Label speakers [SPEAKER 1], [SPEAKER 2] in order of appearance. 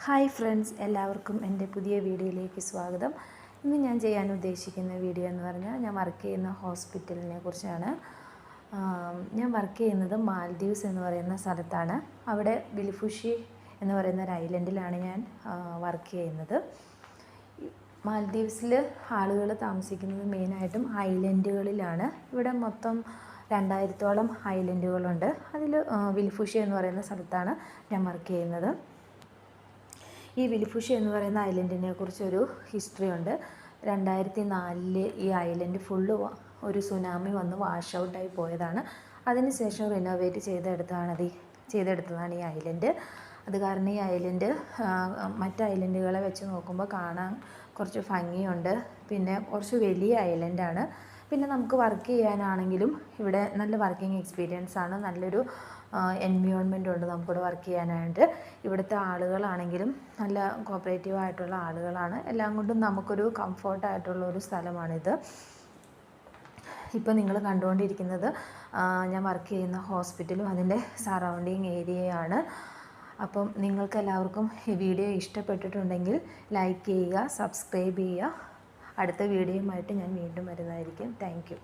[SPEAKER 1] Hi friends, എല്ലാവർക്കും എൻ്റെ പുതിയ വീഡിയോയിലേക്ക് സ്വാഗതം. ഇന്ന് ഞാൻ ചെയ്യാൻ ഉദ്ദേശിക്കുന്ന വീഡിയോ എന്ന് പറഞ്ഞാൽ ഞാൻ വർക്ക് ചെയ്യുന്ന ഹോസ്പിറ്റലിനെ കുറിച്ചാണ്. ഞാൻ വർക്ക് ചെയ്യുന്നത് മാൽദീവ്സ് എന്ന് പറയുന്ന സ്ഥലത്താണ്. അവിടെ വിലിഫുഷി എന്ന് പറയുന്ന ഒരു ഐലൻഡിലാണ് ഞാൻ വർക്ക് ചെയ്യുന്നത്. മാൽദീവ്സിൽ ആളുകൾ താമസിക്കുന്നത് മെയിനായിട്ടും ഐലൻഡുകളിലാണ്. ഇവിടെ മൊത്തം 2000-ഓളം ഐലൻഡുകളുണ്ട്. അതിൽ വിലിഫുഷി എന്ന് പറയുന്ന സ്ഥലത്താണ് ഞാൻ വർക്ക് ചെയ്യുന്നത്. ഈ വിലിഫുഷി എന്ന് പറയുന്ന ഐലൻഡിനെ കുറിച്ചൊരു ഹിസ്റ്ററി ഉണ്ട്. 2004 ഈ ഐലൻഡ് ഫുള്ള് ഒരു സുനാമി വന്ന് വാഷ് ഔട്ടായി പോയതാണ്. അതിനുശേഷം റിനോവേറ്റ് ചെയ്തെടുത്തതാണ് ഈ ഐലൻഡ്. അത് കാരണം ഈ ഐലൻഡ് മറ്റ് ഐലൻഡുകളെ വെച്ച് നോക്കുമ്പോൾ കാണാൻ കുറച്ച് ഭംഗിയുണ്ട്. പിന്നെ കുറച്ച് വലിയ ഐലൻഡാണ്. പിന്നെ നമുക്ക് വർക്ക് ചെയ്യാനാണെങ്കിലും ഇവിടെ നല്ല വർക്കിംഗ് എക്സ്പീരിയൻസ് ആണ്. നല്ലൊരു എൻവയോൺമെൻ്റ് ഉണ്ട് നമുക്കിവിടെ വർക്ക് ചെയ്യാനായിട്ട്. ഇവിടുത്തെ ആളുകളാണെങ്കിലും നല്ല കോപ്പറേറ്റീവ് ആയിട്ടുള്ള ആളുകളാണ്. എല്ലാം കൊണ്ടും നമുക്കൊരു കംഫർട്ടായിട്ടുള്ള ഒരു സ്ഥലമാണിത്. ഇപ്പോൾ നിങ്ങൾ കണ്ടുകൊണ്ടിരിക്കുന്നത് ഞാൻ വർക്ക് ചെയ്യുന്ന ഹോസ്പിറ്റലും അതിൻ്റെ സറൗണ്ടിങ് ഏരിയയാണ്. അപ്പം നിങ്ങൾക്കെല്ലാവർക്കും ഈ വീഡിയോ ഇഷ്ടപ്പെട്ടിട്ടുണ്ടെങ്കിൽ ലൈക്ക് ചെയ്യുക, സബ്സ്ക്രൈബ് ചെയ്യുക. അടുത്ത വീഡിയോയുമായിട്ട് ഞാൻ വീണ്ടും വരുന്നതായിരിക്കും. Thank you.